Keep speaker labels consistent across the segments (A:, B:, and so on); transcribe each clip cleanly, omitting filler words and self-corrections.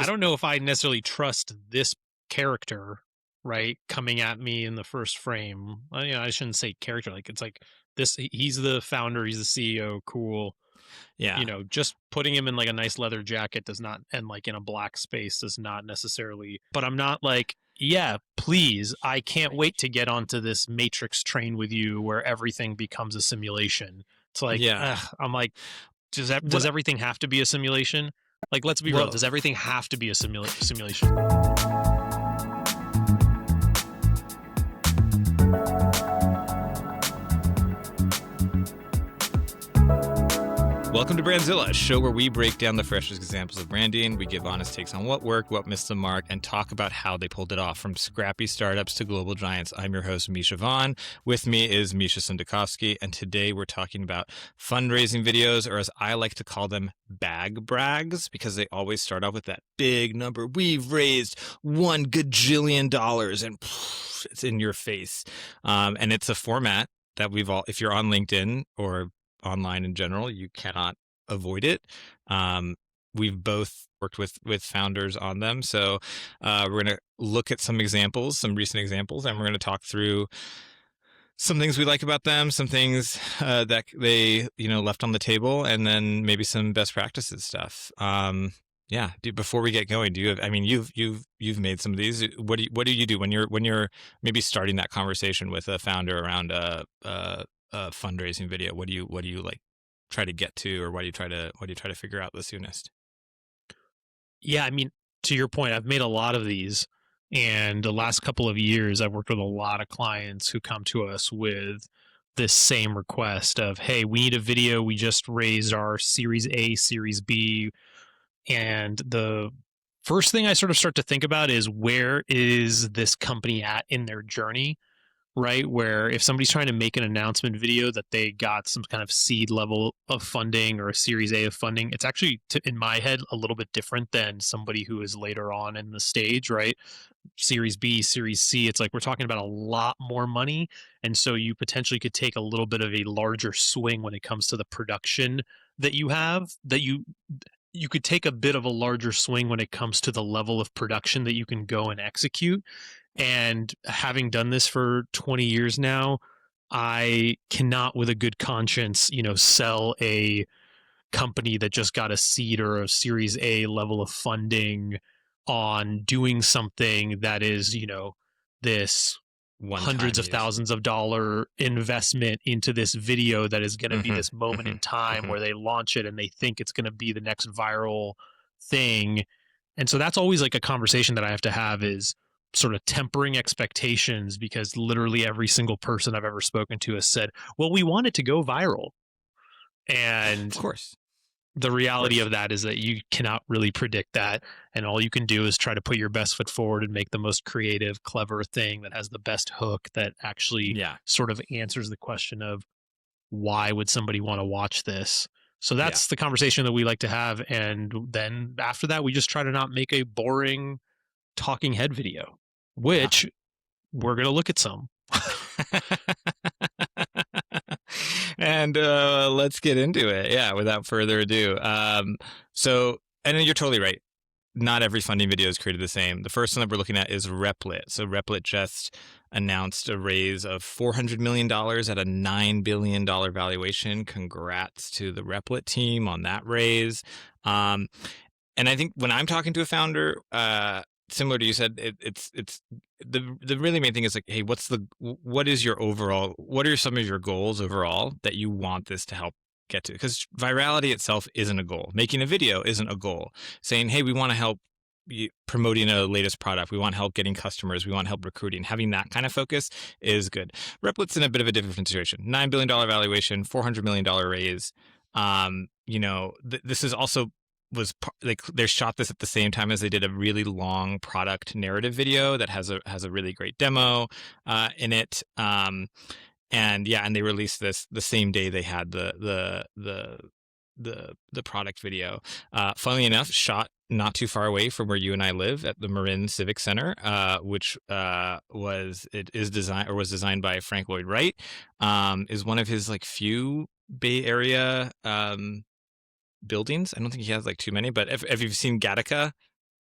A: I don't know if I necessarily trust this character, right, coming at me in the first frame. I shouldn't say character. Like it's like this. He's the founder. He's the CEO. Cool.
B: Yeah.
A: Just putting him in like a nice leather jacket does not, and like in a black space does not necessarily. But I'm not like, yeah, please. I can't wait to get onto this Matrix train with you where everything becomes a simulation. It's like,
B: Yeah.
A: I'm like, does
B: What?
A: everything have to be a simulation? Like, let's be real.
B: Well,
A: Does everything have to be a simulation?
B: welcome to Brandzilla, a show where we break down the freshest examples of branding. We give honest takes on what worked, what missed the mark, and talk about how they pulled it off, from scrappy startups to global giants. I'm your host, Mischa Vaughn. With me is Mischa Sundakovsky, and today we're talking about fundraising videos, or as I like to call them, bag brags, because they always start off with that big number. We've raised $1 gajillion, and it's in your face. And it's a format that we've all, if you're on LinkedIn or online in general, you cannot avoid it. We've both worked with founders on them. So we're going to look at some examples, some recent examples, and we're going to talk through some things we like about them, some things that they left on the table, and then maybe some best practices stuff. Yeah. Before we get going, do you have? I mean, you've made some of these. What do you do when you're maybe starting that conversation with a founder around a fundraising video? What do you like try to get to, or what do you try to figure out the soonest?
A: Yeah, I mean, to your point, I've made a lot of these, and the last couple of years, I've worked with a lot of clients who come to us with this same request of, hey, we need a video. We just raised our Series A, Series B, and the first thing I sort of start to think about is, where is this company at in their journey? Right? Where if somebody's trying to make an announcement video that they got some kind of seed level of funding or a Series A of funding, it's actually, in my head, a little bit different than somebody who is later on in the stage, right? Series B, Series C, it's like we're talking about a lot more money. And so you potentially could take a little bit of a larger swing when it comes to the production that you have, that you could take a bit of a larger swing when it comes to the level of production that you can go and execute. And having done this for 20 years now, I cannot with a good conscience, sell a company that just got a seed or a Series A level of funding on doing something that is, this
B: One time
A: hundreds of
B: use.
A: thousands of dollar investment into this video that is going to be
B: Mhm,
A: this moment in time
B: mhm.
A: where they launch it and they think it's going to be the next viral thing. And so that's always like a conversation that I have to have, is sort of tempering expectations, because literally every single person I've ever spoken to has said, well, we want it to go viral.
B: Of
A: And
B: course,
A: the
B: of
A: reality
B: course.
A: of that is that you cannot really predict that. And all you can do is try to put your best foot forward and make the most creative, clever thing that has the best hook that actually
B: Yeah,
A: sort of answers the question of, why would somebody want to watch this? So
B: yeah,
A: that's the conversation that we like to have. And then after that, we just try to not make a boring talking head video,
B: yeah.
A: which we're going to look at some.
B: And let's get into it. Yeah, without further ado. So, and you're totally right. Not every funding video is created the same. The first one that we're looking at is Replit. So Replit just announced a raise of $400 million at a $9 billion valuation. Congrats to the Replit team on that raise. And I think when I'm talking to a founder, similar to you said, it's the really main thing is like, hey, what is your overall, what are some of your goals overall that you want this to help get to? Because virality itself isn't a goal. Making a video isn't a goal. Saying, hey, we want to help promoting a latest product. We want help getting customers. We want help recruiting. Having that kind of focus is good. Replit's in a bit of a different situation. $9 billion valuation, $400 million raise. This is also was like they shot this at the same time as they did a really long product narrative video that has a really great demo in it. And they released this the same day they had the product video. Funnily enough, shot not too far away from where you and I live at the Marin Civic Center, which was designed by Frank Lloyd Wright. Is one of his like few Bay Area buildings. I don't think he has like too many, but if you've seen Gattaca,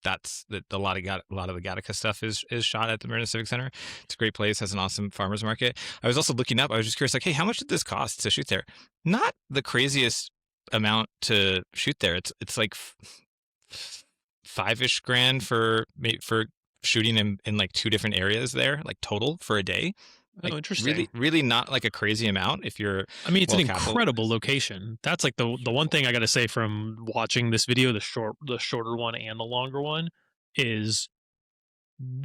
B: that's a lot of the Gattaca stuff is shot at the Marina Civic Center. It's a great place, has an awesome farmers market. I was also looking up, I was just curious, like, hey, how much did this cost to shoot there? Not the craziest amount to shoot there. It's like 5-ish grand for shooting in like 2 different areas there, like total for a day. Like
A: Oh, interesting.
B: really, really not like a crazy amount if you're
A: I mean, it's an
B: well
A: incredible
B: capitalized.
A: location. That's like the one thing I got to say from watching this video, the shorter one and the longer one, is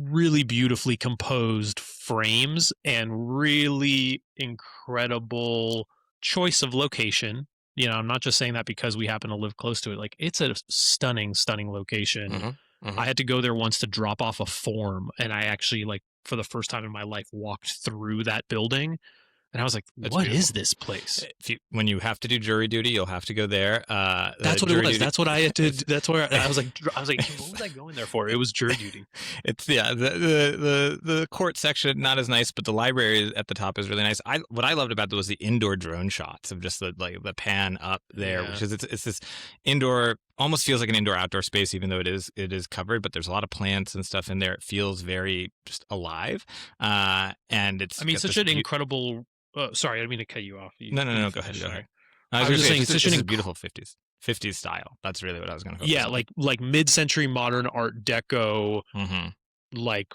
A: really beautifully composed frames and really incredible choice of location. You know, I'm not just saying that because we happen to live close to it. Like, it's a stunning, stunning location.
B: Hmm. Hmm.
A: I had to go there once to drop off a form, and I actually, like, for the first time in my life, walked through that building, and I was like,
B: It's
A: "What is
B: beautiful.
A: this place?"
B: When you have to do jury duty, you'll have to go there.
A: That's what it
B: Jury
A: was.
B: duty.
A: That's what I had to.
B: It's,
A: That's where I was like, what was I going there for? It was jury duty.
B: it's yeah. The court section not as nice, but the library at the top is really nice. What I loved about it was the indoor drone shots of just the pan up there,
A: Yeah.
B: which is it's this indoor, almost feels like an indoor outdoor space, even though it is covered. But there's a lot of plants and stuff in there. It feels very just alive, and it's
A: I mean,
B: got
A: such
B: this.
A: an incredible. Sorry, I didn't mean to cut you off. You
B: No, no,
A: you
B: no. Go ahead.
A: finish.
B: Go ahead.
A: Sorry.
B: I was
A: I
B: going
A: was
B: to
A: just
B: say
A: saying, it's such
B: it's
A: an
B: just beautiful 50s style. That's really what I was going to focus
A: yeah,
B: on.
A: like mid-century modern Art Deco,
B: Mm-hmm.
A: like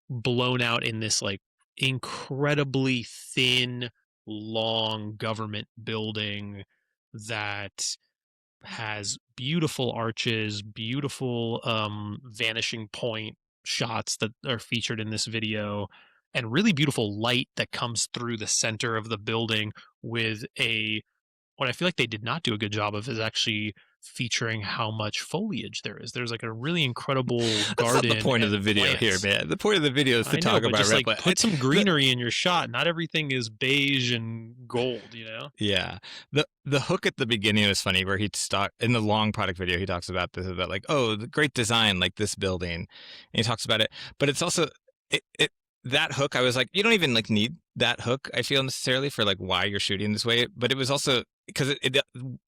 A: blown out in this like incredibly thin, long government building that has beautiful arches, beautiful vanishing point shots that are featured in this video, and really beautiful light that comes through the center of the building with a what I feel like they did not do a good job of is actually featuring how much foliage there is. There's like a really incredible
B: That's not the
A: garden
B: point of the
A: and
B: video here,
A: plants.
B: man. The point of the video is to
A: I know,
B: talk
A: but
B: about
A: just like
B: Replit.
A: put some greenery in your shot. Not everything is beige and gold, you know?
B: Yeah, the hook at the beginning was funny, where in the long product video he talks about this, about like, oh, the great design, like this building, and he talks about it. But it's also it that hook. I was like, you don't even like need that hook, I feel, necessarily for like why you're shooting this way. But it was also because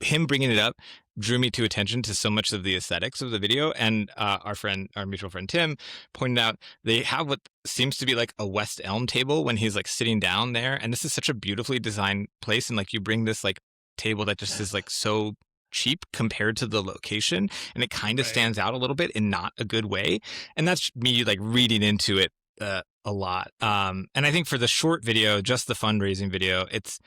B: him bringing it up drew me to attention to so much of the aesthetics of the video. And our mutual friend Tim pointed out they have what seems to be like a West Elm table when he's like sitting down there, and this is such a beautifully designed place, and like you bring this like table that just is like so cheap compared to the location, and it kind of
A: Right.
B: stands out a little bit in not a good way. And that's me like reading into it a lot. And I think for the short video, just the fundraising video, it's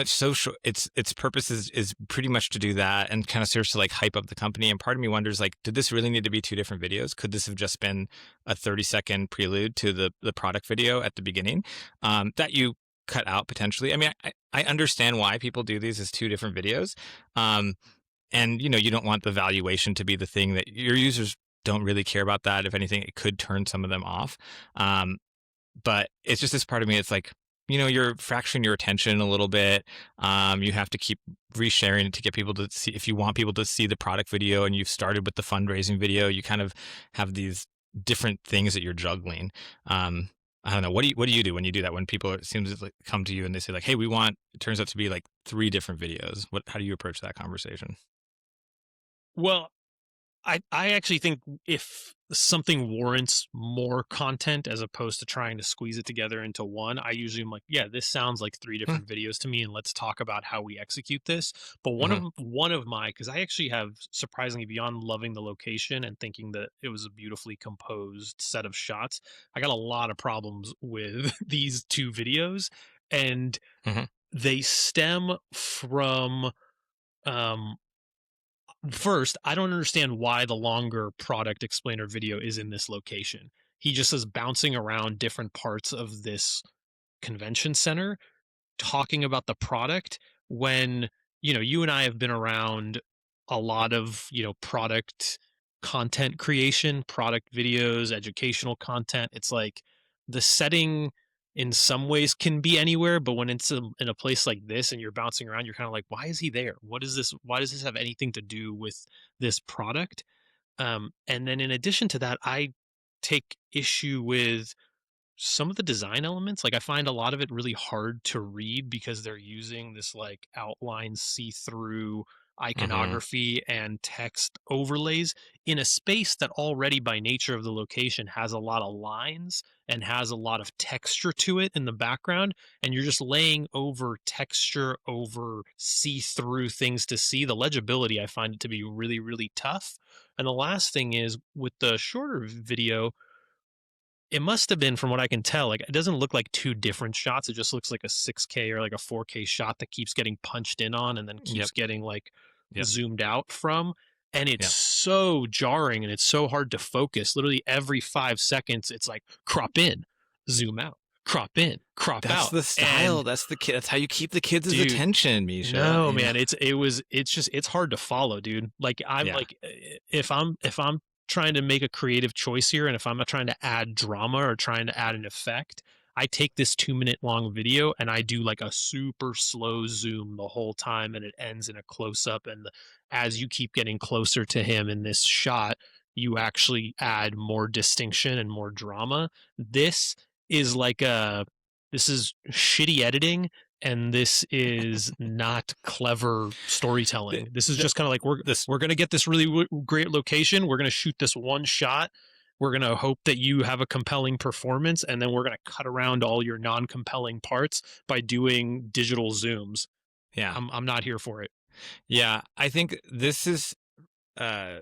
B: so short. Its purpose is pretty much to do that, and kind of serves to like hype up the company. And part of me wonders, like, did this really need to be 2 different videos? Could this have just been a 30-second prelude to the product video at the beginning, that you cut out potentially? I mean, I understand why people do these as 2 different videos. And you don't want the valuation to be the thing that your users don't really care about. That, if anything, it could turn some of them off. But it's just this part of me. It's like, you're fracturing your attention a little bit. You have to keep resharing it to get people to see. If you want people to see the product video, and you've started with the fundraising video, you kind of have these different things that you're juggling. I don't know. What do you do when you do that? When people it seems to like come to you and they say like, "Hey, we want." It turns out to be like 3 different videos. How do you approach that conversation?
A: Well, I actually think if something warrants more content as opposed to trying to squeeze it together into one, I usually am like, yeah, this sounds like 3
B: Hmm.
A: different videos to me, and let's talk about how we execute this. But
B: Mhm.
A: one of my because I actually have, surprisingly, beyond loving the location and thinking that it was a beautifully composed set of shots, I got a lot of problems with these 2 videos, and
B: Mhm.
A: they stem from um first, I don't understand why the longer product explainer video is in this location. He just is bouncing around different parts of this convention center talking about the product when, you and I have been around a lot of, product content creation, product videos, educational content. It's like the setting in some ways can be anywhere, but when it's in a place like this and you're bouncing around, you're kind of like, why is he there? What is this? Why does this have anything to do with this product? And then in addition to that, I take issue with some of the design elements. Like, I find a lot of it really hard to read because they're using this like outline see-through iconography and text overlays in a space that already by nature of the location has a lot of lines and has a lot of texture to it in the background, and you're just laying over texture over see-through things to see. The legibility, I find it to be really, really tough. And the last thing is with the shorter video, it must have been, from what I can tell, like, it doesn't look like two different shots. It just looks like a 6K or like a 4K shot that keeps getting punched in on and then
B: Yep.
A: keeps getting like
B: Yep.
A: zoomed out from. And it's
B: Yep.
A: so jarring and it's so hard to focus. Literally every 5 seconds, it's like crop in, zoom out, crop in, crop
B: That's
A: out.
B: the style.
A: And
B: That's the kid. That's how you keep the kids'
A: dude,
B: attention, Misha.
A: no,
B: You know?
A: man, it's hard to follow, dude. Like I'm
B: Yeah.
A: like if I'm trying to make a creative choice here and if I'm not trying to add drama or trying to add an effect, I take this 2 minute long video and I do like a super slow zoom the whole time and it ends in a close up and as you keep getting closer to him in this shot, you actually add more distinction and more drama. This is like a this is shitty editing and this is not clever storytelling. This is
B: The,
A: just kind of like
B: this
A: we're going to get this really great location. We're going to shoot this one shot. We're going to hope that you have a compelling performance and then we're going to cut around all your non-compelling parts by doing digital zooms.
B: yeah.
A: I'm not here for it.
B: Yeah. I think this is uh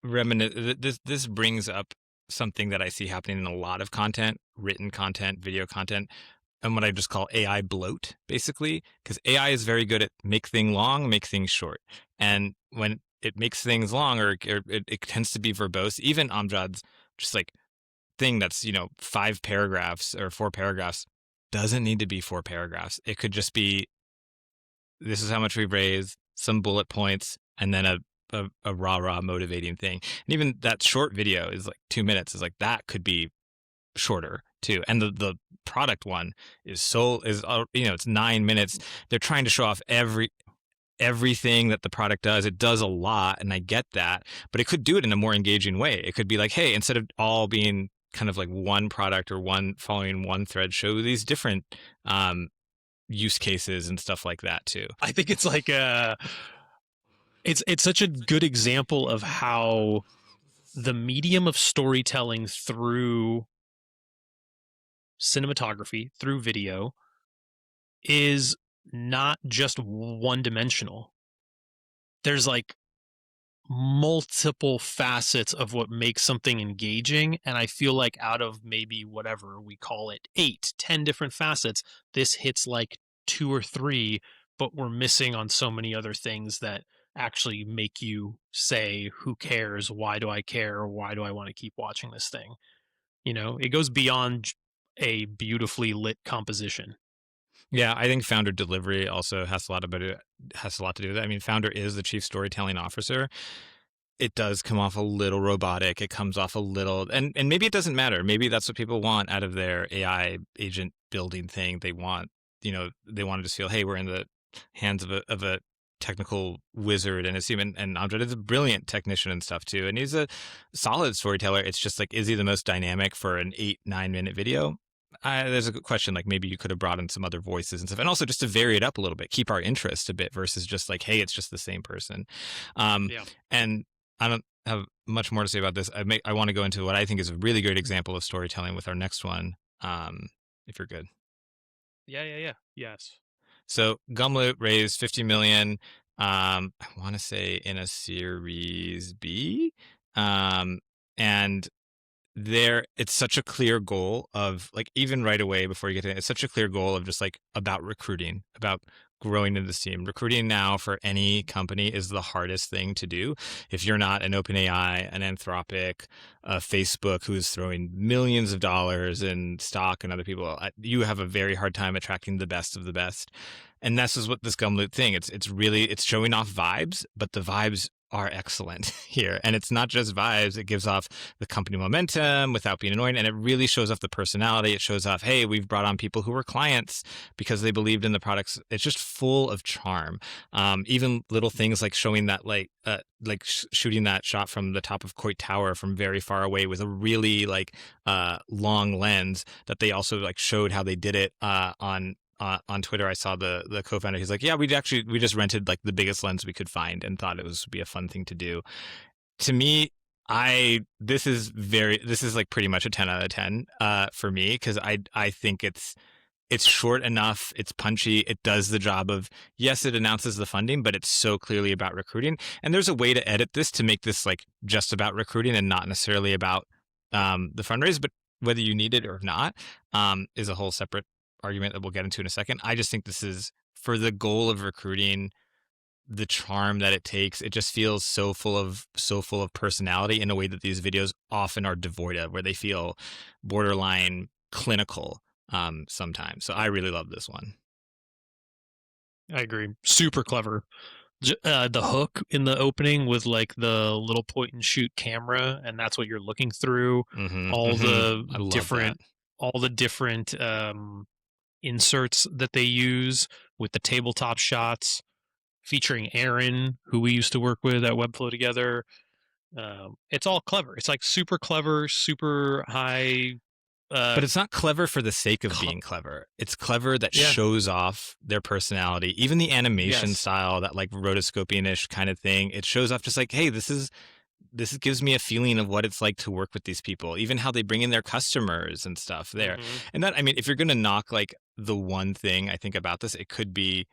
B: this brings up something that I see happening in a lot of content, written content, video content, and what I just call AI bloat, basically, because AI is very good at make things long, make things short. And when it makes things long or it tends to be verbose, even Amjad's just like thing that's, 5 paragraphs or 4 paragraphs doesn't need to be 4 paragraphs. It could just be, this is how much we've raised, some bullet points, and then a rah motivating thing. And even that short video is like 2 minutes, is like that could be shorter too. And the product one is it's 9 minutes. They're trying to show off everything that the product does. It does a lot, and I get that, but it could do it in a more engaging way. It could be like, hey, instead of all being kind of like one product or one following one thread, show these different use cases and stuff like that too.
A: I think it's like it's such a good example of how the medium of storytelling through cinematography, through video, is not just one dimensional. There's like multiple facets of what makes something engaging. And I feel like out of maybe whatever we call it, 8, 10 different facets, this hits like 2 or 3, but we're missing on so many other things that actually make you say, who cares? Why do I care? Or why do I want to keep watching this thing? It goes beyond a beautifully lit composition.
B: Yeah, I think founder delivery also has a lot to do with it. I mean, founder is the chief storytelling officer. It does come off a little robotic. It comes off a little, and maybe it doesn't matter. Maybe that's what people want out of their AI agent building thing. They want, they want to just feel, hey, we're in the hands of a technical wizard and a human. And Amjad is a brilliant technician and stuff too. And he's a solid storyteller. It's just like, is he the most dynamic for an 8-9 minute video? There's a good question. Like maybe you could have brought in some other voices and stuff, and also just to vary it up a little bit, keep our interest a bit versus just like, hey, it's just the same person.
A: Yeah.
B: And I don't have much more to say about this. I want to go into what I think is a really great example of storytelling with our next one. If you're good.
A: Yeah. Yes.
B: So Gumloop raised 50 million. I want to say in a Series B, and it's such a clear goal of like, even right away before you get to it, it's such a clear goal of just like about recruiting, about growing in this team. Recruiting now for any company is the hardest thing to do. If you're not an OpenAI, an Anthropic, a Facebook who's throwing millions of dollars in stock and other people, you have a very hard time attracting the best of the best. And this is what this Gumloop thing, it's showing off vibes, but the vibes are excellent here. And it's not just vibes. It gives off the company momentum without being annoying. And it really shows off the personality. It shows off, hey, we've brought on people who were clients because they believed in the products. It's just full of charm. Even little things like showing that, shooting that shot from the top of Coit Tower from very far away with a really long lens that they also like showed how they did it on on Twitter, I saw the co-founder. He's like, yeah, we just rented like the biggest lens we could find and thought it would be a fun thing to do. To me, this is like pretty much a 10 out of 10 for me, because I think it's short enough, it's punchy, it does the job of, yes, it announces the funding, but it's so clearly about recruiting. And there's a way to edit this to make this like just about recruiting and not necessarily about the fundraise, but whether you need it or not is a whole separate argument that we'll get into in a second. I just think this is, for the goal of recruiting, the charm that it takes, it just feels so full of personality in a way that these videos often are devoid of, where they feel borderline clinical sometimes. So I really love this one.
A: I agree. Super clever. The hook in the opening with like the little point and shoot camera, and that's what you're looking through. All the
B: I love
A: different,
B: that.
A: all the different inserts that they use with the tabletop shots, featuring Aaron, who we used to work with at Webflow together. It's all clever. It's like super clever, super high.
B: But it's not clever for the sake of being clever. It's clever that
A: Yeah.
B: shows off their personality. Even the animation
A: Yes.
B: style, that like rotoscopian-ish kind of thing, it shows off just like, hey, this gives me a feeling of what it's like to work with these people. Even how they bring in their customers and stuff there.
A: Mhm.
B: And that, I mean, if you're going to knock like the one thing I think about this, it could be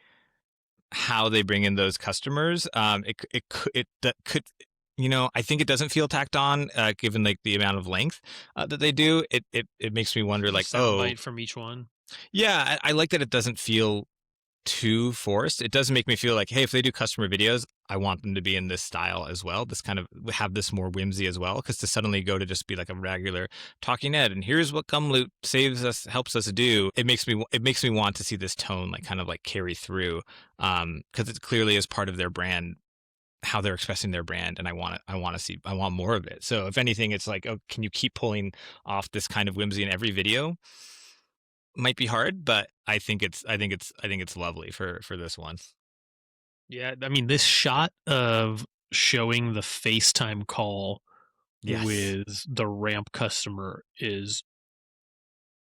B: how they bring in those customers. That could, I think it doesn't feel tacked on, given like the amount of length that they do. It makes me wonder, like, oh,
A: Soundbite from each one.
B: yeah, I like that it doesn't feel too forced. It does make me feel like, hey, if they do customer videos, I want them to be in this style as well. This kind of have this more whimsy as well, because to suddenly go to just be like a regular talking head and here's what Gumloop helps us do. It makes me want to see this tone like kind of like carry through, because it clearly is part of their brand, how they're expressing their brand, and I want more of it. So if anything, it's like, oh, can you keep pulling off this kind of whimsy in every video? Might be hard, but I think it's lovely for this one.
A: Yeah, I mean, this shot of showing the FaceTime call
B: Yes.
A: with the ramp customer is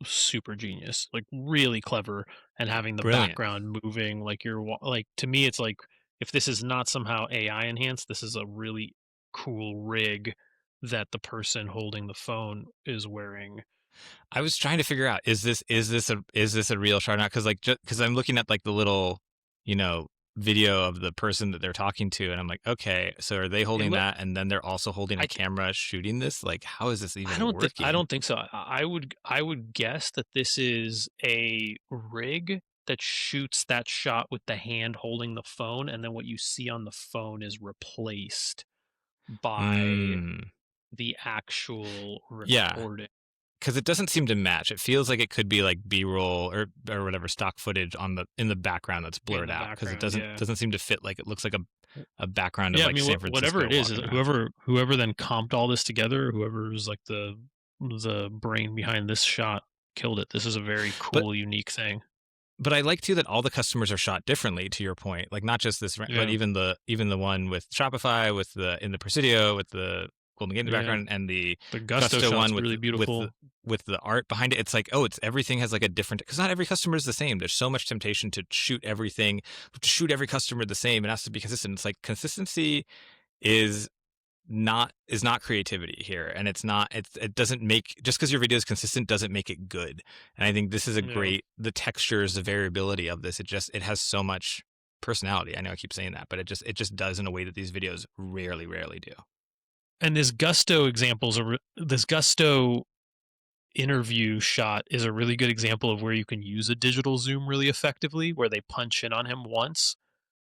A: super genius, like really clever, and having the
B: Brilliant.
A: background moving like like, to me it's like, if this is not somehow AI enhanced, this is a really cool rig that the person holding the phone is wearing.
B: I was trying to figure out, is this a real shot or not? Because like, because I'm looking at like the little, you know, video of the person that they're talking to, and I'm like, okay, so are they
A: It
B: holding
A: look
B: that, and then they're also holding a
A: I
B: camera shooting this? Like, how is this
A: I
B: even
A: don't think I
B: working?
A: don't think so. I would guess that this is a rig that shoots that shot with the hand holding the phone, and then what you see on the phone is replaced by
B: Mm,
A: the actual
B: yeah,
A: recording
B: because it doesn't seem to match. It feels like it could be like B-roll or whatever stock footage in the background that's
A: in
B: blurred
A: the
B: out, because it
A: background.
B: doesn't
A: Yeah,
B: doesn't seem to fit. Like, it looks like a background of
A: yeah. I
B: like
A: mean,
B: San
A: whatever
B: Francisco
A: it is
B: walking around.
A: whoever then comped all this together, whoever's like the brain behind this shot killed it. This is a very
B: But
A: cool, unique thing.
B: I like too that all the customers are shot differently. To your point, like not just this, but
A: Yeah,
B: even the one with Shopify, with the in the Presidio, with the Golden Gate in the
A: yeah.
B: background, and the
A: The Gusto
B: Gusto
A: shot's
B: one with
A: really beautiful.
B: the art behind it. It's like, oh, it's everything has like a different, because not every customer is the same. There's so much temptation to shoot everything, to shoot every customer the same. It has to be consistent. It's like consistency is not creativity here, and it doesn't make, just because your video is consistent doesn't make it good. And I think this is a
A: Yeah.
B: great, the textures, the variability of this, it has so much personality. I know I keep saying that, but it just does in a way that these videos rarely do.
A: And this Gusto interview shot is a really good example of where you can use a digital zoom really effectively, where they punch in on him once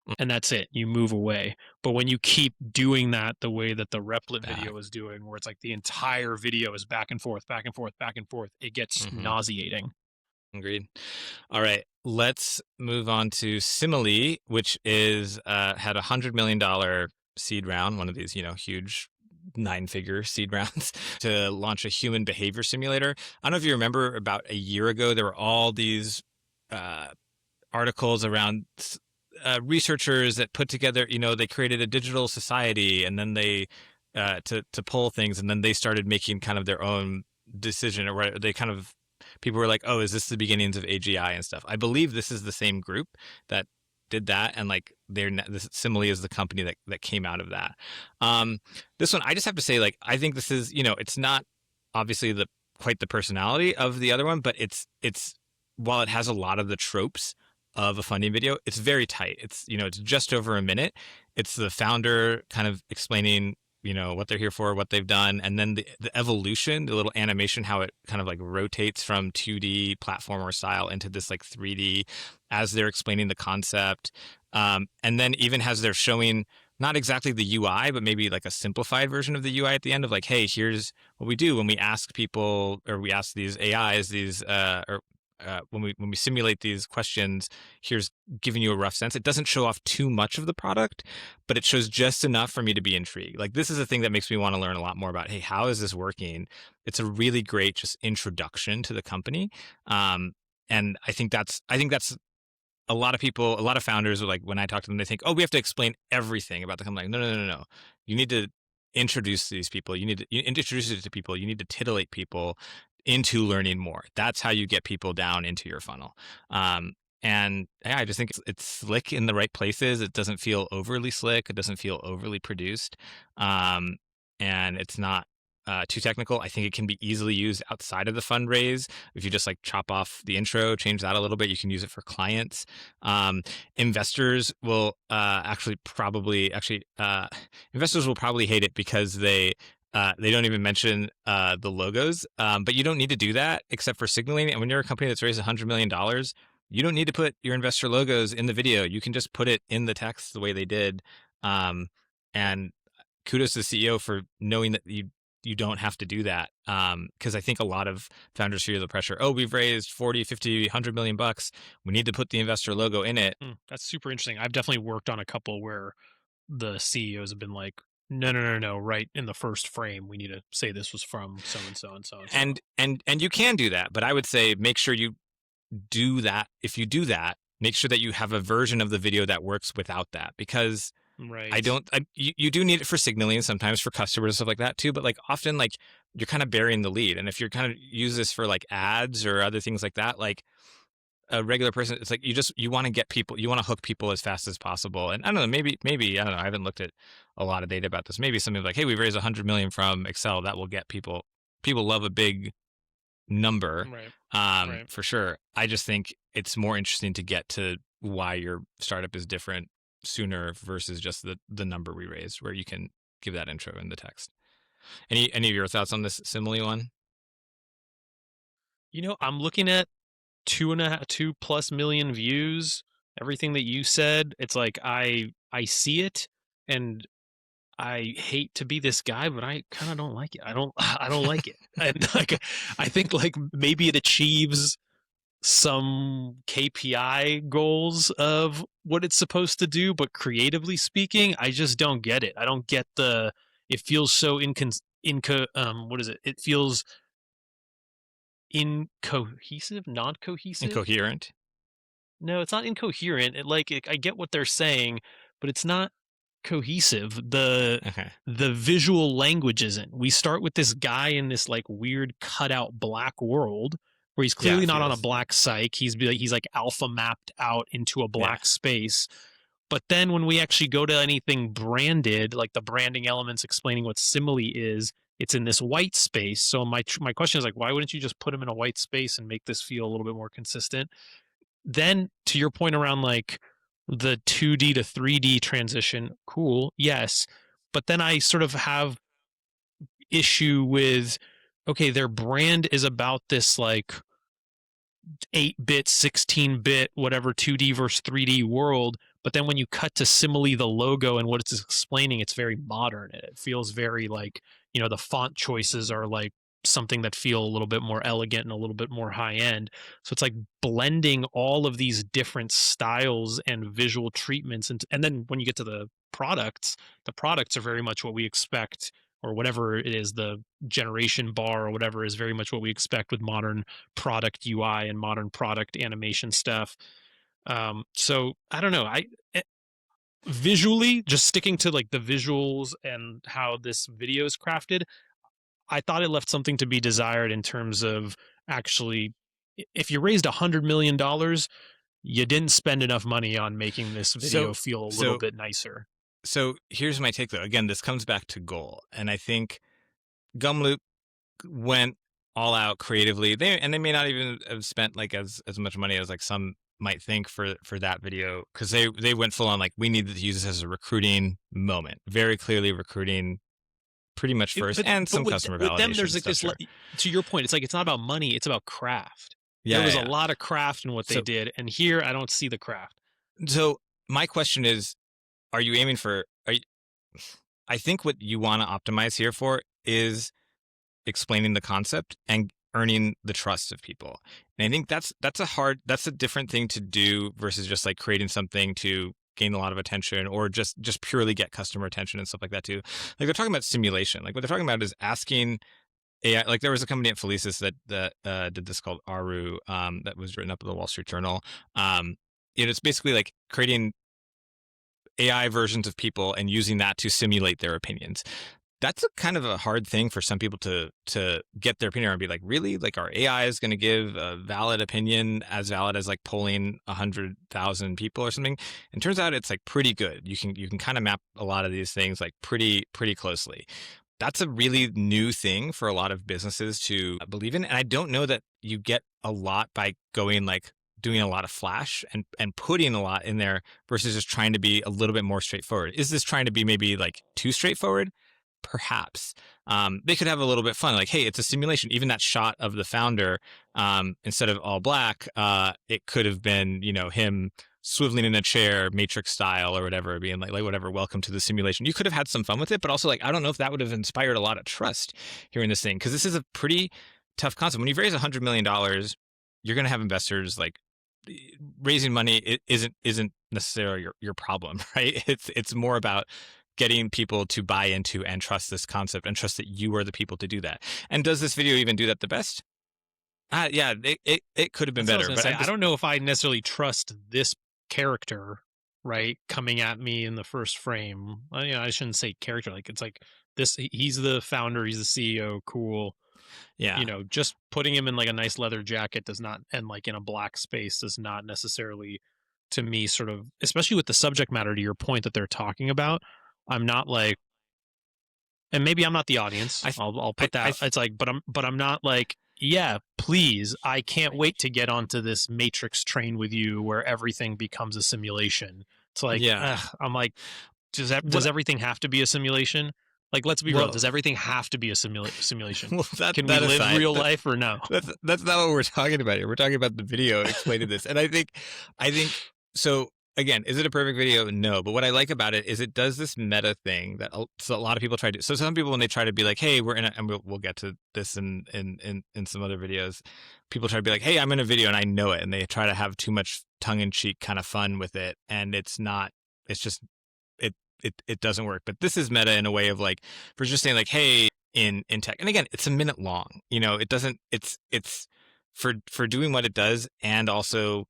B: Mm,
A: and that's it. You move away. But when you keep doing that the way that the Replit
B: back.
A: video is doing, where it's like the entire video is back and forth, back and forth, back and forth, it gets
B: Hmm.
A: nauseating.
B: Agreed. All right, let's move on to Simile, which is had $100 million seed round, one of these, huge 9-figure seed rounds, to launch a human behavior simulator. I don't know if you remember, about a year ago, there were all these uh, articles around researchers that put together, they created a digital society, and then they to poll things, and then they started making kind of their own decision, or they kind of people were like, oh, is this the beginnings of AGI and stuff? I believe this is the same group that did that, and like this Simile is the company that came out of that. This one, I just have to say, like, I think this is, it's not obviously the quite the personality of the other one, but it's while it has a lot of the tropes of a funding video, it's very tight. It's just over a minute. It's the founder kind of explaining what they're here for, what they've done, and then the evolution, the little animation, how it kind of like rotates from 2D platformer style into this like 3D as they're explaining the concept, and then even as they're showing not exactly the UI, but maybe like a simplified version of the UI at the end of like, hey, here's what we do when we ask people, or we ask these AIs these when we simulate these questions. Here's giving you a rough sense. It doesn't show off too much of the product, but it shows just enough for me to be intrigued. Like, this is a thing that makes me want to learn a lot more about, hey, how is this working? It's a really great just introduction to the company, and I think that's a lot of people, a lot of founders are like, when I talk to them, they think, oh, we have to explain everything about the company. Like, no. You need to introduce these people. You introduce it to people. You need to titillate people into learning more. That's how you get people down into your funnel. And yeah, I just think it's slick in the right places. It doesn't feel overly slick. It doesn't feel overly produced. And it's not too technical. I think it can be easily used outside of the fundraise. If you just like chop off the intro, change that a little bit, you can use it for clients. Investors will investors will probably hate it because they don't even mention the logos, but you don't need to do that except for signaling. And when you're a company that's raised $100 million, you don't need to put your investor logos in the video. You can just put it in the text the way they did. And kudos to the CEO for knowing that you don't have to do that. Because I think a lot of founders feel the pressure. Oh, we've raised 40, 50, 100 million bucks. We need to put the investor logo in it.
A: That's super interesting. I've definitely worked on a couple where the CEOs have been like, no, right in the first frame, we need to say this was from so and so and so and so.
B: And you can do that, but I would say make sure you do that. If you do that, make sure that you have a version of the video that works without that, because
A: right.
B: You do need it for signaling, sometimes for customers and stuff like that too, but like often like you're kind of burying the lead. And if you're kind of use this for like ads or other things like that, like a regular person, it's like you want to get people, you want to hook people as fast as possible. And I don't know, maybe I don't know, I haven't looked at a lot of data about this. Maybe something like, hey, we raised 100 million from Excel, that will get people love a big number.
A: Right.
B: For sure. I just think it's more interesting to get to why your startup is different sooner versus just the number we raised, where you can give that intro in the text. Any of your thoughts on this Simile one?
A: I'm looking at 2+ million views. Everything that you said, it's like I see it, and I hate to be this guy, but I kind of don't like it. I don't like it. And like, I think like maybe it achieves some KPI goals of what it's supposed to do, but creatively speaking, I just don't get it. I don't get it feels so what is it? It feels incohesive, non-cohesive.
B: Incoherent.
A: No, it's not incoherent. I get what they're saying, but it's not cohesive.
B: Okay.
A: The visual language isn't. We start with this guy in this like weird cutout black world where he's clearly not on a black psych. He's like alpha mapped out into a black space. But then when we actually go to anything branded, like the branding elements explaining what Simile is, it's in this white space. So my question is like, why wouldn't you just put him in a white space and make this feel a little bit more consistent? Then to your point around like the 2D to 3D transition, cool, yes. But then I sort of have issue with, okay, their brand is about this like 8-bit, 16-bit, whatever 2D versus 3D world. But then when you cut to Simile, the logo and what it's explaining, it's very modern. It feels very like, the font choices are like something that feel a little bit more elegant and a little bit more high end. So it's like blending all of these different styles and visual treatments. And then when you get to the products are very much what we expect, or whatever it is, the generation bar or whatever is very much what we expect with modern product UI and modern product animation stuff. So I don't know. Visually, just sticking to like the visuals and how this video is crafted, I thought it left something to be desired in terms of actually, if you raised $100 million, you didn't spend enough money on making this
B: So
A: video feel a little
B: so
A: bit nicer.
B: so here's my take though. Again, this comes back to goal, and I think Gumloop went all out creatively. They may not even have spent like as much money as like some might think for that video, because they went full on like, we need to use this as a recruiting moment, very clearly recruiting pretty much first, and
A: But
B: some customer
A: with them,
B: validation
A: there's like
B: stuff.
A: this.
B: Sure.
A: To your point, it's like it's not about money; it's about craft. There
B: Yeah,
A: was
B: yeah,
A: a
B: yeah.
A: lot of craft in what they
B: So
A: did, and here I don't see the craft.
B: so my question is, are you aiming for? I think what you want to optimize here for is explaining the concept and earning the trust of people. And I think that's a different thing to do versus just like creating something to gain a lot of attention, or just purely get customer attention and stuff like that too. Like they're talking about simulation. Like what they're talking about is asking AI. Like there was a company at Felicis that did this called Aru, that was written up in the Wall Street Journal. It's basically like creating AI versions of people and using that to simulate their opinions. That's a kind of a hard thing for some people to get their opinion on and be like, really? Like our AI is going to give a valid opinion, as valid as like polling 100,000 people or something? And turns out it's like pretty good. You can kind of map a lot of these things like pretty closely. That's a really new thing for a lot of businesses to believe in. And I don't know that you get a lot by going like doing a lot of flash and putting a lot in there versus just trying to be a little bit more straightforward. Is this trying to be maybe like too straightforward? Perhaps. They could have a little bit fun, like, hey, it's a simulation. Even that shot of the founder, instead of all black, it could have been, him swiveling in a chair, Matrix style or whatever, being like whatever, welcome to the simulation. You could have had some fun with it, but also like, I don't know if that would have inspired a lot of trust hearing this thing, because this is a pretty tough concept. When you raise $100 million, you're going to have investors. Like raising money, it isn't necessarily your problem, right? It's more about getting people to buy into and trust this concept and trust that you are the people to do that. And does this video even do that the best? Yeah, it could have been
A: That's what I was
B: better,
A: gonna
B: but
A: say. I don't know if I necessarily trust this character, right, coming at me in the first frame. I shouldn't say character. Like it's like this. He's the founder. He's the CEO. Cool.
B: yeah,
A: Just putting him in like a nice leather jacket does not, and like in a black space does not necessarily, to me, sort of, especially with the subject matter. To your point that they're talking about, I'm not like, and maybe I'm not the audience.
B: I th-
A: I'll put
B: I
A: that. It's like, but I'm not like, yeah, please, I can't wait to get onto this Matrix train with you where everything becomes a simulation. It's like,
B: yeah.
A: I'm like, does
B: What?
A: everything have to be a simulation? Like, let's be real.
B: Well,
A: Does everything have to be a simulation?
B: well,
A: Can we
B: that
A: live
B: aside,
A: real life or no?
B: that's not what we're talking about here. We're talking about the video explaining this, and I think so. Again, is it a perfect video? No. But what I like about it is it does this meta thing that so a lot of people try to. So some people, when they try to be like, "Hey, we're in," and we'll get to this in some other videos. People try to be like, "Hey, I'm in a video and I know it," and they try to have too much tongue in cheek kind of fun with it, and it's not. It's just it doesn't work. But this is meta in a way of like, for just saying like, hey, in tech, and again, it's a minute long. It doesn't. It's for doing what it does, and also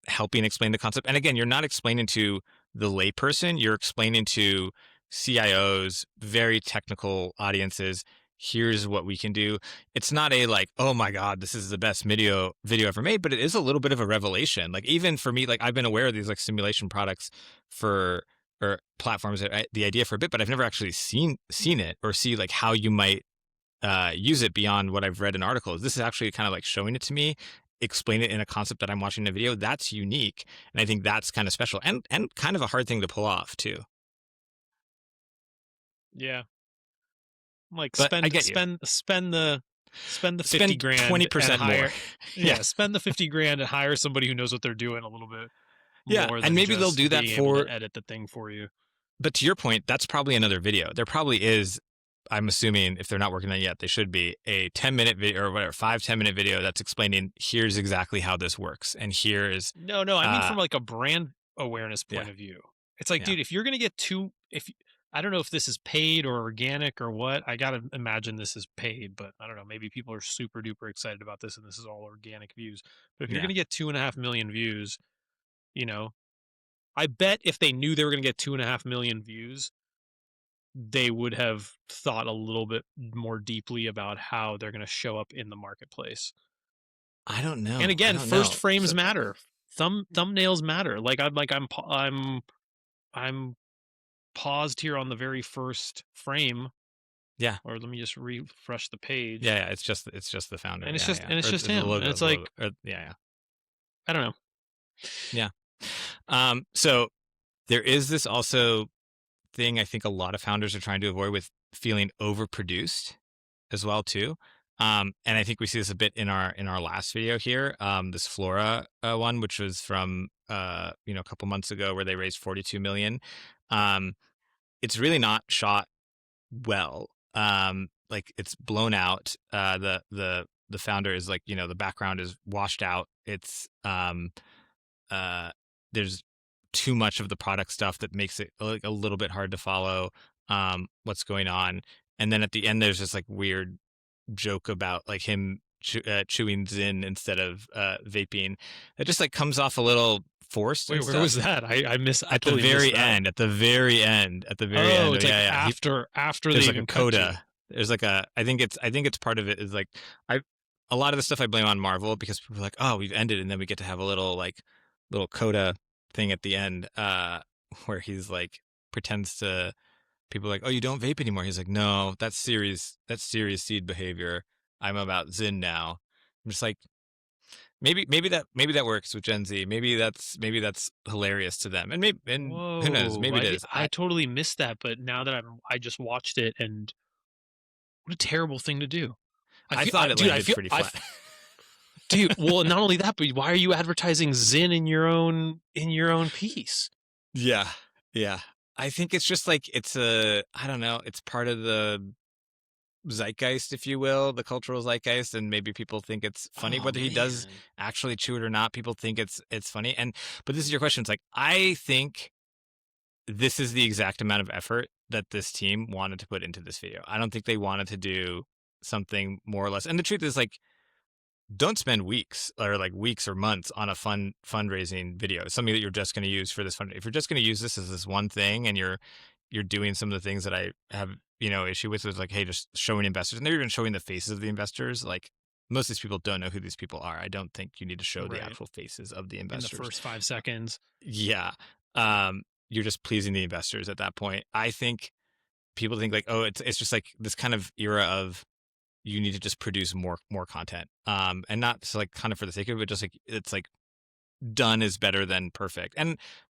B: helping explain the concept. And again, you're not explaining to the layperson, you're explaining to CIOs, very technical audiences. Here's what we can do. It's not a like, oh my God, this is the best video ever made, but it is a little bit of a revelation. Like even for me, like I've been aware of these like simulation products for or platforms, the idea for a bit, but I've never actually seen it or see like how you might use it beyond what I've read in articles. This is actually kind of like showing it to me, explain it in a concept that I'm watching in a video. That's unique, and I think that's kind of special and kind of a hard thing to pull off too.
A: Yeah, like
B: But I get you.
A: spend the 50
B: Spend
A: grand and
B: 20% more.
A: hire. Yeah, spend the 50 grand and hire somebody who knows what they're doing a little bit
B: Yeah,
A: more
B: and
A: than
B: maybe they'll
A: just
B: do that
A: being able
B: for.
A: to edit the thing for you.
B: But to your point, that's probably another video. There probably is. I'm assuming if they're not working on it yet, they should be a 10-minute video or whatever, 5-10 minute video that's explaining here's exactly how this works, and here's
A: No, I mean from like a brand awareness point
B: yeah,
A: of view. It's like,
B: yeah,
A: dude, if you're gonna get if I don't know if this is paid or organic or what. I gotta imagine this is paid, but I don't know. Maybe people are super duper excited about this, and this is all organic views. But if you're
B: yeah.
A: gonna get 2.5 million views, you know, I bet if they knew they were gonna get 2.5 million views, they would have thought a little bit more deeply about how they're gonna show up in the marketplace.
B: I don't know.
A: And
B: I
A: again,
B: don't
A: first
B: know.
A: frames
B: So,
A: matter. Thumbnails matter. Like I'm paused here on the very first frame,
B: yeah.
A: or let me just refresh the page.
B: Yeah, yeah, it's just the founder.
A: And it's
B: Yeah,
A: just
B: yeah.
A: and it's
B: Or
A: just
B: the
A: him. And
B: logo,
A: it's
B: the logo.
A: like,
B: Or, yeah,
A: I don't know.
B: yeah. Yeah. So there is this also thing I think a lot of founders are trying to avoid with feeling overproduced as well too. And I think we see this a bit in our last video here, this Flora one, which was from a couple months ago, where they raised 42 million. Um, it's really not shot well. Like, it's blown out. The founder is like, the background is washed out. It's uh, there's too much of the product stuff that makes it like a little bit hard to follow what's going on. And then at the end, there's this like weird joke about like him chewing Zin instead of vaping. It just like comes off a little forced
A: Wait,
B: and
A: where was
B: stuff.
A: that? I
B: At the
A: totally missed
B: very
A: that.
B: end, at the very end, at the very
A: Oh,
B: end. Oh
A: it's like
B: yeah, yeah.
A: after they
B: There's like a
A: even cut to.
B: coda. There's like a. I think it's part of it is like I. A lot of the stuff I blame on Marvel, because people are like, oh, we've ended, and then we get to have a little coda thing at the end, where he's like pretends to. People are like, oh, you don't vape anymore. He's like, no, that's serious seed behavior. I'm about Zin now. I'm just like, maybe that works with Gen Z. Maybe that's hilarious to them, and who knows?
A: Whoa,
B: Maybe it is.
A: I totally missed that, but now that I just watched it, and what a terrible thing to do.
B: I thought it
A: Dude,
B: landed pretty flat.
A: dude, well, not only that, but why are you advertising Zin in your own piece?
B: Yeah, yeah. I think it's just like I don't know. It's part of the zeitgeist, if you will, the cultural zeitgeist, and maybe people think it's funny.
A: Oh
B: Whether he does
A: man.
B: actually chew it or not, people think it's funny. But this is your question. It's like, I think this is the exact amount of effort that this team wanted to put into this video. I don't think they wanted to do something more or less. And the truth is, like, don't spend weeks or months on a fundraising video. It's something that you're just going to use for this fund. If you're just going to use this as this one thing, and you're doing some of the things that I have issue with, is like, hey, just showing investors, and they're even showing the faces of the investors. Like, most of these people don't know who these people are. I don't think you need to show the
A: Right.
B: actual faces of the
A: In the
B: investors.
A: first 5 seconds.
B: Yeah. You're just pleasing the investors at that point. I think people think like, oh, it's just like this kind of era of, you need to just produce more content, and not so like kind of for the sake of it, but just like, it's like, done is better than perfect. And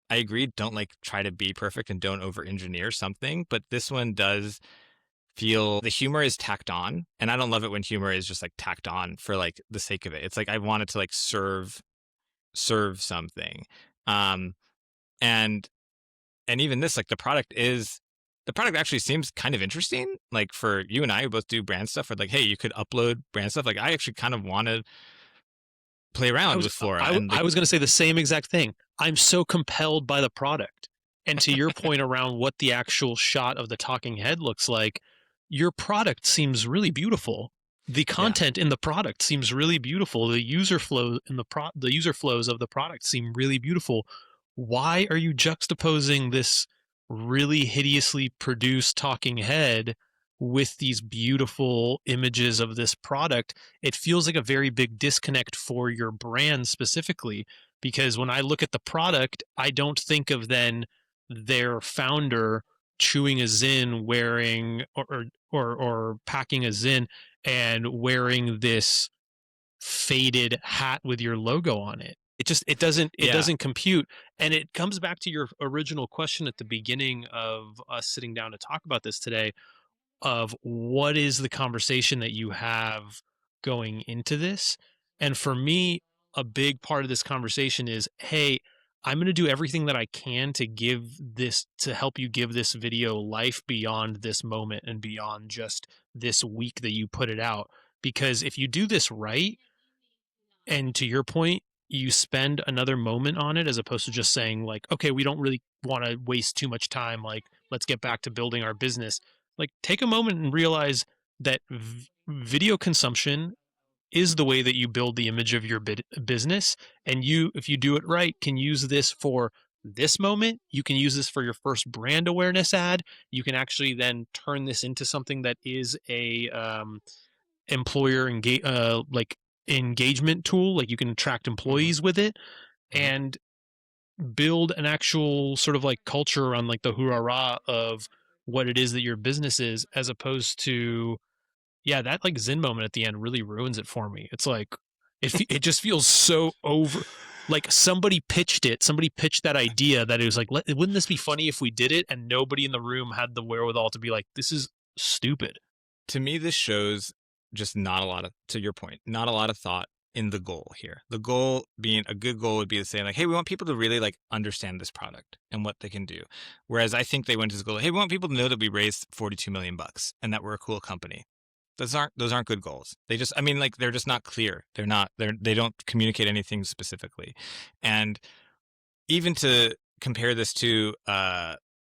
B: I agree, don't like try to be perfect, and don't over engineer something, but this one does feel the humor is tacked on, and I don't love it when humor is just like tacked on for like the sake of it. It's like, I want it to like serve something. um and even this, like, the product actually seems kind of interesting. Like, for you and I, who both do brand stuff, where like, hey, you could upload brand stuff. Like, I actually kind of want to play
A: I
B: around
A: was
B: with Flora, and
A: I
B: like,
A: was going to say the same exact thing. I'm so compelled by the product. And to your point around what the actual shot of the talking head looks like, your product seems really beautiful. The
B: yeah,
A: content in the product seems really beautiful. The user flow in the user flows of the product seem really beautiful. Why are you juxtaposing this really hideously produced talking head with these beautiful images of this product? It feels like a very big disconnect for your brand specifically, because when I look at the product, I don't think of then their founder chewing a Zin, wearing or packing a Zin and wearing this faded hat with your logo on it. It
B: yeah,
A: doesn't compute. And it comes back to your original question at the beginning of us sitting down to talk about this today, of what is the conversation that you have going into this. And for me, a big part of this conversation is, hey, I'm going to do everything that I can to help you give this video life beyond this moment and beyond just this week that you put it out. Because if you do this right, and to your point, you spend another moment on it, as opposed to just saying like, okay, we don't really want to waste too much time, like, let's get back to building our business. Like, take a moment and realize that video consumption is the way that you build the image of your business. And you, if you do it right, can use this for this moment. You can use this for your first brand awareness ad. You can actually then turn this into something that is a employer engage like engagement tool. Like you can attract employees with it
B: Mhm.
A: and build an actual sort of like culture around like the hoorah of what it is that your business is, as opposed to, yeah, that like Zen moment at the end really ruins it for me. It's like it just feels so over. Like somebody pitched that idea that it was like, wouldn't this be funny if we did it? And nobody in the room had the wherewithal to be like, this is stupid.
B: To me, this shows just not a lot of, to your point, not a lot of thought in the goal here. The goal being a good goal would be to say like, hey, we want people to really like understand this product and what they can do. Whereas I think they went to this goal, hey, we want people to know that we raised 42 million bucks and that we're a cool company. Those aren't good goals. They just, I mean, like they're just not clear. They don't communicate anything specifically. And even to compare this to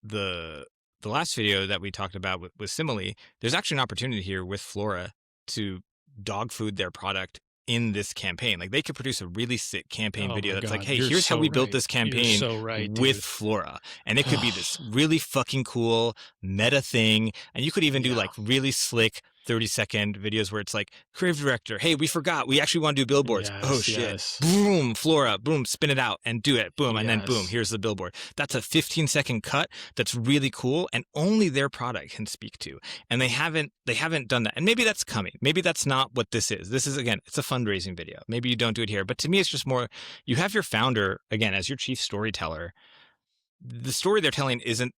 B: the the last video that we talked about with Simile, there's actually an opportunity here with Flora to dog food their product in this campaign. Like they could produce a really sick campaign
A: Oh
B: video
A: my
B: that's like,
A: god,
B: hey,
A: you're
B: here's how
A: so
B: we built
A: right.
B: this
A: You're
B: campaign
A: so right,
B: with
A: dude.
B: Flora. And it could be this really fucking cool meta thing. And you could even do
A: Yeah.
B: like really slick 30-second videos where it's like, creative director, hey, we forgot. We actually want to do billboards. Oh
A: Yes,
B: shit.
A: yes.
B: Boom, Flora, boom, spin it out and do it. Boom. And then boom,
A: Yes.
B: here's the billboard. That's a 15-second cut that's really cool and only their product can speak to. And they haven't done that. And maybe that's coming. Maybe that's not what this is. This is, again, it's a fundraising video. Maybe you don't do it here. But to me, it's just more, you have your founder, again, as your chief storyteller. The story they're telling isn't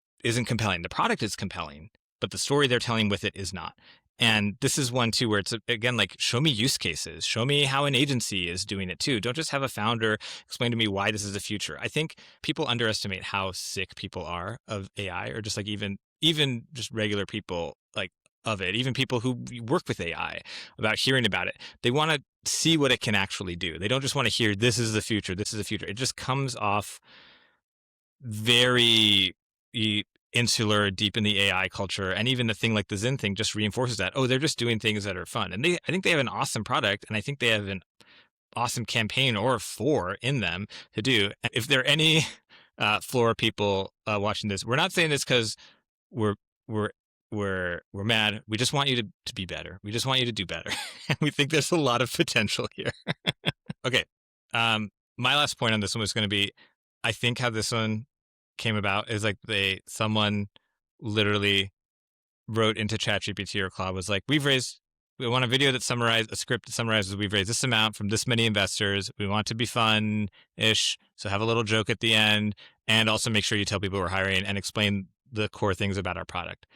B: compelling. The product is compelling, but the story they're telling with it is not. And this is one too where it's, again, like, show me use cases, show me how an agency is doing it too. Don't just have a founder explain to me why this is the future. I think people underestimate how sick people are of AI, or just like even just regular people, like, of it, even people who work with AI, about hearing about it. They want to see what it can actually do. They don't just want to hear this is the future, this is the future. It just comes off very insular, deep in the AI culture. And even the thing like the Zen thing just reinforces that. Oh, they're just doing things that are fun. And I think they have an awesome product, and I think they have an awesome campaign or four in them to do. If there are any Flora people watching this, we're not saying this because we're we're we're mad. We just want you to be better. We just want you to do better. And we think there's a lot of potential here. Okay. My last point on this one was going to be, I think how this one came about is like someone literally wrote into ChatGPT or Claude, was like, we want a video a script that summarizes, we've raised this amount from this many investors. We want it to be fun-ish. So have a little joke at the end, and also make sure you tell people we're hiring and explain the core things about our product.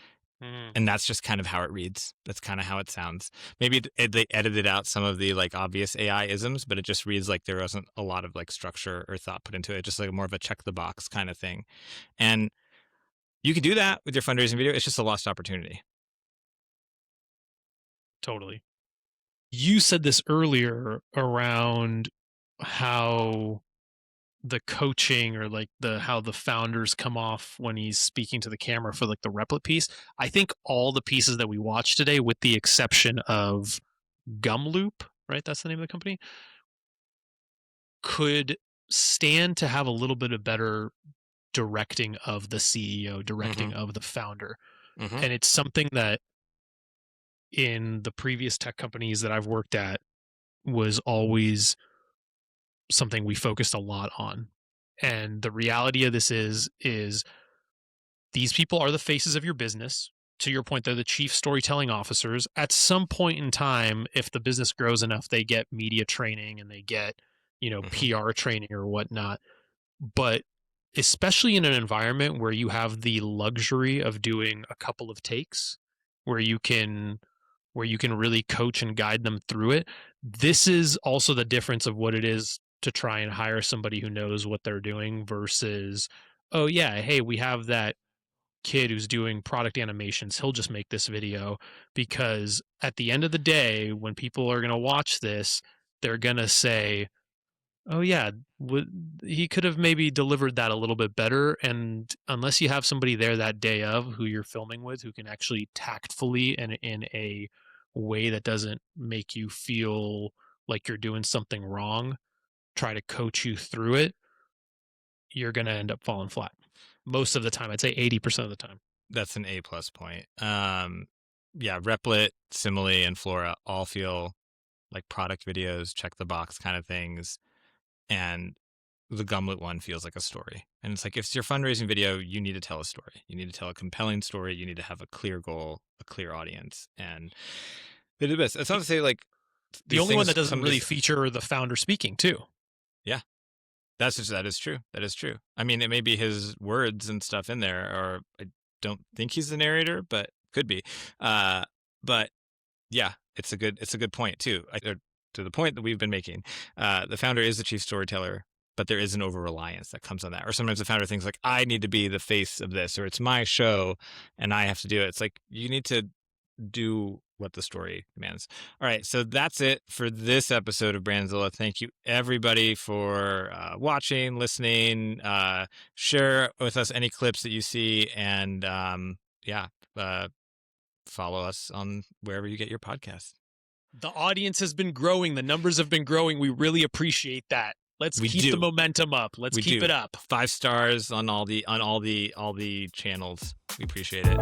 A: Mm.
B: And that's just kind of how it reads. That's kind of how it sounds. Maybe they edited out some of the like obvious AI isms, but it just reads like there wasn't a lot of like structure or thought put into it. Just like more of a check the box kind of thing. And you can do that with your fundraising video. It's just a lost opportunity.
A: Totally. You said this earlier around how the coaching or like how the founders come off when he's speaking to the camera for like the Replit piece. I think all the pieces that we watched today, with the exception of Gumloop, right? That's the name of the company, could stand to have a little bit of better directing of the CEO, directing of the founder.
B: Mm-hmm.
A: And it's something that in the previous tech companies that I've worked at was always something we focused a lot on. And the reality of this is these people are the faces of your business. To your point, they're the chief storytelling officers. At some point in time, if the business grows enough, they get media training and they get,
B: Mm-hmm.
A: PR training or whatnot. But especially in an environment where you have the luxury of doing a couple of takes, where you can really coach and guide them through it. This is also the difference of what it is to try and hire somebody who knows what they're doing versus, oh yeah, hey, we have that kid who's doing product animations. He'll just make this video, because at the end of the day, when people are going to watch this, they're going to say, oh yeah, he could have maybe delivered that a little bit better. And unless you have somebody there that day of who you're filming with, who can actually tactfully and in a way that doesn't make you feel like you're doing something wrong, try to coach you through it, you're going to end up falling flat. Most of the time, I'd say 80% of the time.
B: That's an A+ point. Yeah, Replit, Simile, and Flora all feel like product videos, check the box kind of things. And the Gumloop one feels like a story. And it's like, if it's your fundraising video, you need to tell a story. You need to tell a compelling story. You need to have a clear goal, a clear audience. And they do this. It's not to say like
A: The only one that doesn't really feature the founder speaking too.
B: Yeah. That is true. That is true. I mean, it may be his words and stuff in there, or I don't think he's the narrator, but could be. But yeah, it's a good point too. To the point that we've been making, the founder is the chief storyteller, but there is an over reliance that comes on that. Or sometimes the founder thinks like, I need to be the face of this, or it's my show and I have to do it. It's like, you need to do what the story demands. All right, so that's it for this episode of Brandzilla. Thank you everybody for watching, listening. Share with us any clips that you see, and follow us on wherever you get your podcasts.
A: The audience has been growing. The numbers have been growing. We really appreciate that. Let's keep the momentum up. Let's keep it up.
B: 5 stars on all the channels. We appreciate it.